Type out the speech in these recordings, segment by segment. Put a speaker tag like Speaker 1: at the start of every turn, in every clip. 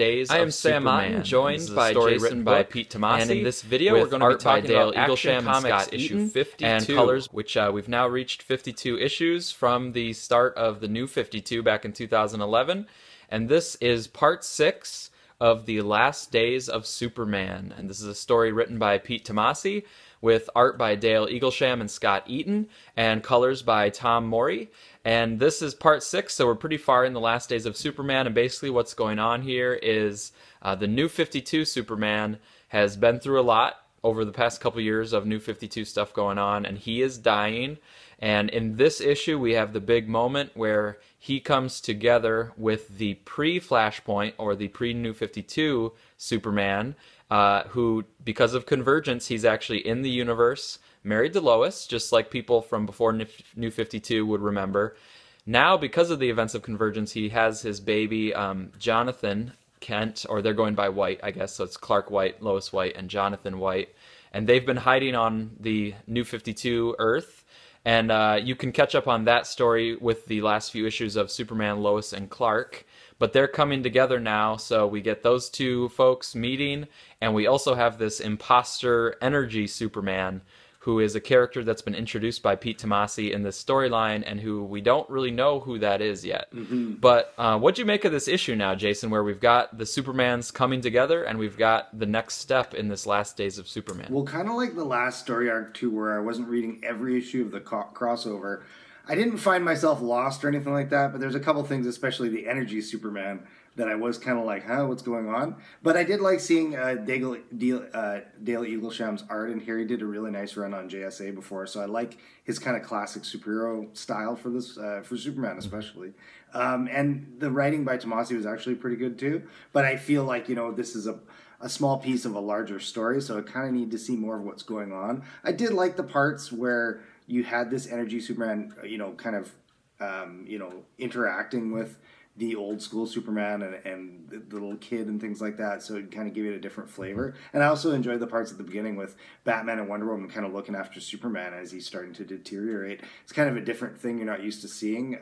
Speaker 1: Days
Speaker 2: I
Speaker 1: of
Speaker 2: am Sam
Speaker 1: Superman.
Speaker 2: Otten, joined
Speaker 1: This is a
Speaker 2: by
Speaker 1: story
Speaker 2: Jason
Speaker 1: written by
Speaker 2: Book,
Speaker 1: Pete Tomasi,
Speaker 2: and in this video we're
Speaker 1: with
Speaker 2: going to be
Speaker 1: art by
Speaker 2: talking
Speaker 1: Dale
Speaker 2: about
Speaker 1: Eaglesham
Speaker 2: Action
Speaker 1: and
Speaker 2: Comics
Speaker 1: Scott
Speaker 2: issue
Speaker 1: Eaton,
Speaker 2: 52,
Speaker 1: and colors, which we've now reached 52 issues from the start of the new 52 back in 2011, and this is part 6 of the Last Days of Superman, and this is a story written by Pete Tomasi, with art by Dale Eaglesham and Scott Eaton, and colors by Tom Morey. And this is part 6, so we're pretty far in the Last Days of Superman, and basically what's going on here is the New 52 Superman has been through a lot over the past couple years of New 52 stuff going on, and he is dying. And in this issue, we have the big moment where he comes together with the pre-Flashpoint, or the pre-New 52 Superman, who, because of convergence, he's actually in the universe, married to Lois, just like people from before New 52 would remember. Now, because of the events of convergence, he has his baby, Jonathan Kent, or they're going by White, I guess, so it's Clark White, Lois White, and Jonathan White. And they've been hiding on the New 52 Earth. And you can catch up on that story with the last few issues of Superman, Lois, and Clark. But they're coming together now, so we get those two folks meeting, and we also have this imposter energy Superman, who is a character that's been introduced by Pete Tomasi in this storyline, and who we don't really know who that is yet. But what'd you make of this issue now, Jason, where we've got the Supermans coming together, and we've got the next step in this Last Days of Superman?
Speaker 3: Well, kind of like the last story arc, too, where I wasn't reading every issue of the crossover. I didn't find myself lost or anything like that, but there's a couple things, especially the energy Superman, that I was kind of like, huh, what's going on? But I did like seeing Dale Eaglesham's art in here. He did a really nice run on JSA before, so I like his kind of classic superhero style for this, for Superman especially. And the writing by Tomasi was actually pretty good too, but I feel like, this is a small piece of a larger story, so I kind of need to see more of what's going on. I did like the parts where you had this energy Superman, kind of, interacting with the old school Superman and the little kid and things like that, so it kind of gave it a different flavor. And I also enjoyed the parts at the beginning with Batman and Wonder Woman kind of looking after Superman as he's starting to deteriorate. It's kind of a different thing you're not used to seeing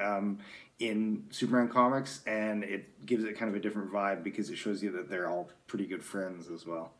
Speaker 3: in Superman comics, and it gives it kind of a different vibe because it shows you that they're all pretty good friends as well.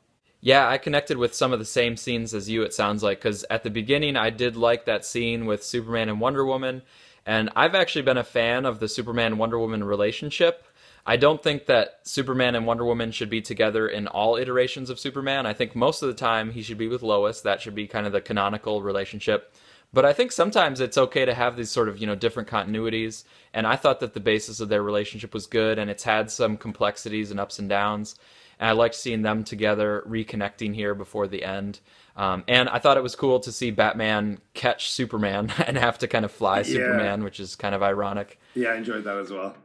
Speaker 1: Yeah, I connected with some of the same scenes as you, it sounds like, because at the beginning I did like that scene with Superman and Wonder Woman, and I've actually been a fan of the Superman-Wonder Woman relationship. I don't think that Superman and Wonder Woman should be together in all iterations of Superman. I think most of the time he should be with Lois. That should be kind of the canonical relationship. But I think sometimes it's okay to have these sort of, different continuities, and I thought that the basis of their relationship was good, and it's had some complexities and ups and downs. And I liked seeing them together, reconnecting here before the end. And I thought it was cool to see Batman catch Superman and have to kind of fly Superman, which is kind of ironic.
Speaker 3: Yeah, I enjoyed that as well.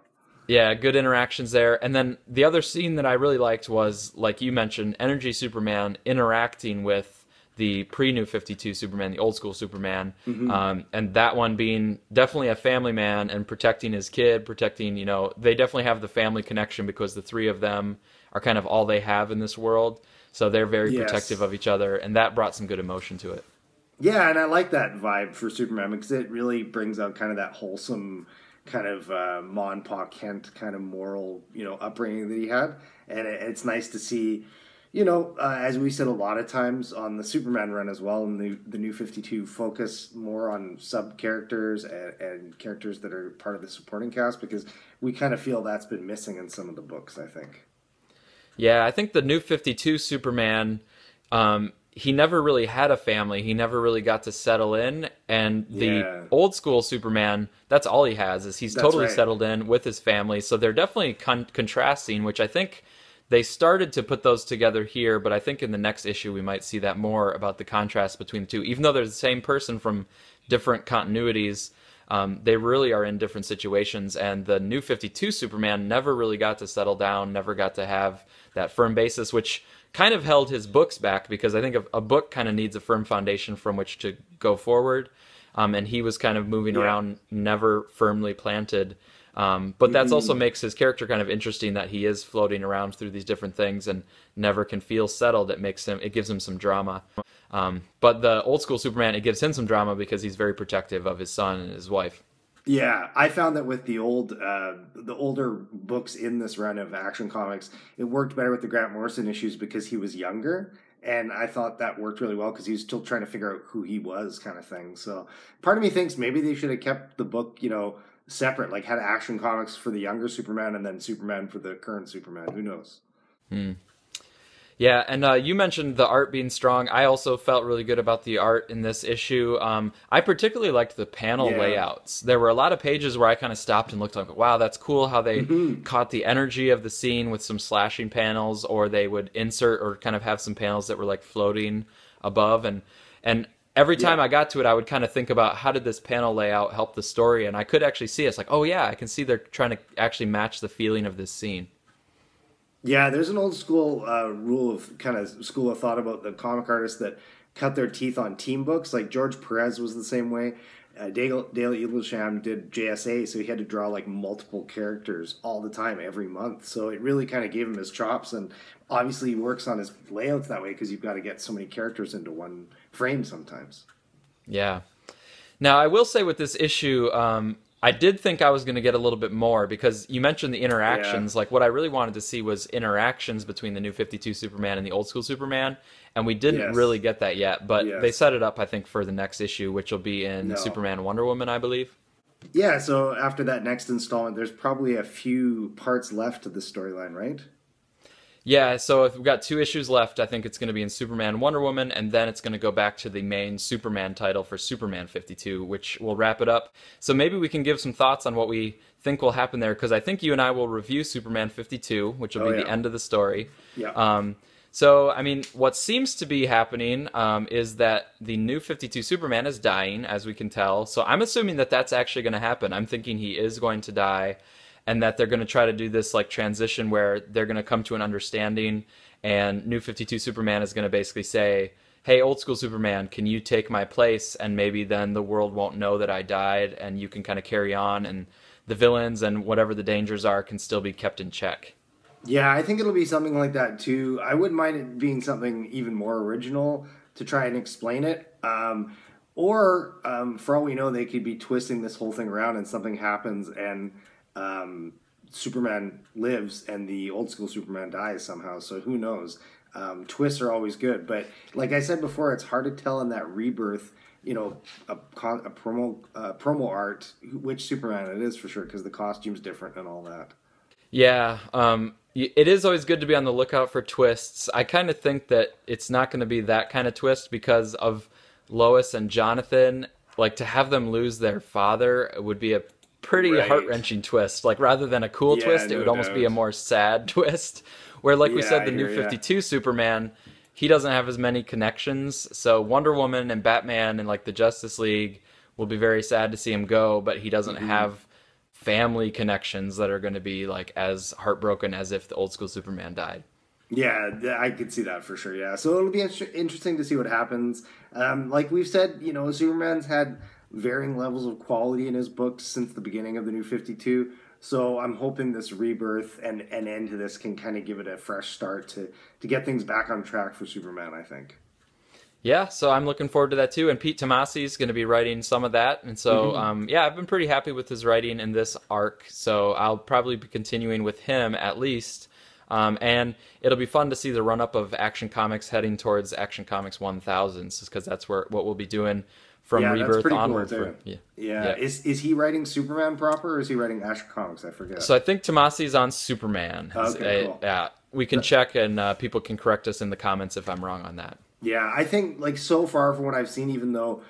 Speaker 1: Yeah, good interactions there. And then the other scene that I really liked was, like you mentioned, Energy Superman interacting with the pre-New 52 Superman, the old school Superman. And that one being definitely a family man and protecting his kid, protecting, they definitely have the family connection because the three of them are kind of all they have in this world. So they're very protective of each other, and that brought some good emotion to it.
Speaker 3: Yeah, and I like that vibe for Superman because it really brings out kind of that wholesome kind of Ma and Pa Kent kind of moral, upbringing that he had. And it's nice to see, as we said a lot of times on the Superman run as well, and the New 52 focus more on sub-characters and characters that are part of the supporting cast, because we kind of feel that's been missing in some of the books, I think.
Speaker 1: Yeah, I think the New 52 Superman, he never really had a family. He never really got to settle in. And the old school Superman, that's all he has, is he's totally settled in with his family. So they're definitely contrasting, which I think they started to put those together here. But I think in the next issue we might see that more about the contrast between the two. Even though they're the same person from different continuities, they really are in different situations, and the New 52 Superman never really got to settle down, never got to have that firm basis, which kind of held his books back, because I think a book kind of needs a firm foundation from which to go forward, and he was kind of moving around, never firmly planted. But that also makes his character kind of interesting, that he is floating around through these different things and never can feel settled. It gives him some drama. But the old school Superman, it gives him some drama because he's very protective of his son and his wife.
Speaker 3: Yeah, I found that with the older books in this run of Action Comics, it worked better with the Grant Morrison issues because he was younger, and I thought that worked really well because he was still trying to figure out who he was, kind of thing. So part of me thinks maybe they should have kept the book, separate, like had Action Comics for the younger Superman and then Superman for the current Superman. Who knows?
Speaker 1: Hmm. Yeah, and you mentioned the art being strong. I also felt really good about the art in this issue. I particularly liked the panel
Speaker 3: Yeah.
Speaker 1: layouts. There were a lot of pages where I kind of stopped and looked like, wow, that's cool how they caught the energy of the scene with some slashing panels, or they would insert or kind of have some panels that were like floating above. And every time
Speaker 3: Yeah.
Speaker 1: I got to it, I would kind of think about how did this panel layout help the story, and I could actually see it. It's like, oh yeah, I can see they're trying to actually match the feeling of this scene.
Speaker 3: Yeah, there's an old school rule of kind of school of thought about the comic artists that cut their teeth on team books. Like George Perez was the same way. Dale Eaglesham did JSA, so he had to draw like multiple characters all the time, every month. So it really kind of gave him his chops, and obviously he works on his layouts that way because you've got to get so many characters into one frame sometimes.
Speaker 1: Yeah. Now, I will say with this issue, I did think I was going to get a little bit more because you mentioned the
Speaker 3: Yeah,
Speaker 1: interactions. Like, what I really wanted to see was interactions between the new 52 Superman and the old school Superman, and we didn't
Speaker 3: yes,
Speaker 1: really get that yet. But they
Speaker 3: yes.
Speaker 1: set it up, I think, for the next issue, which will be in
Speaker 3: No.
Speaker 1: Superman Wonder Woman, I believe.
Speaker 3: Yeah, so after that next installment, there's probably a few parts left to the storyline, right?
Speaker 1: Yeah, so if we've got two issues left, I think it's going to be in Superman Wonder Woman, and then it's going to go back to the main Superman title for Superman 52, which will wrap it up. So maybe we can give some thoughts on what we think will happen there, because I think you and I will review Superman 52, which will
Speaker 3: Oh
Speaker 1: be the
Speaker 3: yeah,
Speaker 1: end of the story.
Speaker 3: yeah.
Speaker 1: So, I mean, what seems to be happening is that the new 52 Superman is dying, as we can tell. So I'm assuming that that's actually going to happen. I'm thinking he is going to die, and that they're going to try to do this like transition where they're going to come to an understanding, and New 52 Superman is going to basically say, "Hey, old school Superman, can you take my place?" And maybe then the world won't know that I died, and you can kind of carry on, and the villains and whatever the dangers are can still be kept in check.
Speaker 3: Yeah, I think it'll be something like that too. I wouldn't mind it being something even more original to try and explain it. Or for all we know, they could be twisting this whole thing around and something happens and um, Superman lives and the old school Superman dies somehow. So who knows? Twists are always good. But like I said before, it's hard to tell in that rebirth, a promo art, which Superman it is for sure, because the costume's different and all that.
Speaker 1: Yeah, it is always good to be on the lookout for twists. I kind of think that it's not going to be that kind of twist because of Lois and Jonathan. Like, to have them lose their father would be a pretty
Speaker 3: Right.
Speaker 1: heart-wrenching twist. Like, rather than a cool
Speaker 3: Yeah,
Speaker 1: twist, it
Speaker 3: no
Speaker 1: would almost be a
Speaker 3: doubt.
Speaker 1: more sad twist. Where, like we
Speaker 3: Yeah,
Speaker 1: said,
Speaker 3: I
Speaker 1: the new
Speaker 3: hear ya.
Speaker 1: 52 Superman, he doesn't have as many connections. So Wonder Woman and Batman and like the Justice League will be very sad to see him go, but he doesn't
Speaker 3: Hmm.
Speaker 1: have family connections that are going to be like as heartbroken as if the old school Superman died.
Speaker 3: Yeah, I could see that for sure. Yeah, so it'll be interesting to see what happens. Like we've said, Superman's had varying levels of quality in his books since the beginning of the New 52. So I'm hoping this rebirth and end to this can kind of give it a fresh start to get things back on track for Superman, I think.
Speaker 1: Yeah, so I'm looking forward to that too. And Pete Tomasi is going to be writing some of that. And so,
Speaker 3: Hmm.
Speaker 1: yeah, I've been pretty happy with his writing in this arc. So I'll probably be continuing with him at least. And it'll be fun to see the run up of Action Comics heading towards Action Comics 1000s, because that's what we'll be doing from
Speaker 3: Yeah, that's
Speaker 1: Rebirth
Speaker 3: pretty cool
Speaker 1: onward. For
Speaker 3: too.
Speaker 1: yeah,
Speaker 3: Yeah,
Speaker 1: yeah.
Speaker 3: is he writing Superman proper or is he writing Action Comics? I forget.
Speaker 1: So I think Tomasi's on Superman.
Speaker 3: Okay, cool.
Speaker 1: Yeah, we can check, and people can correct us in the comments if I'm wrong on that.
Speaker 3: Yeah, I think like so far from what I've seen, even though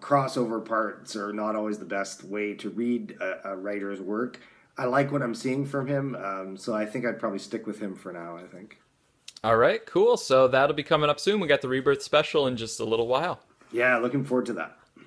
Speaker 3: crossover parts are not always the best way to read a writer's work, I like what I'm seeing from him. So I think I'd probably stick with him for now. I think.
Speaker 1: All right, cool. So that'll be coming up soon. We got the Rebirth special in just a little while.
Speaker 3: Yeah, looking forward to that.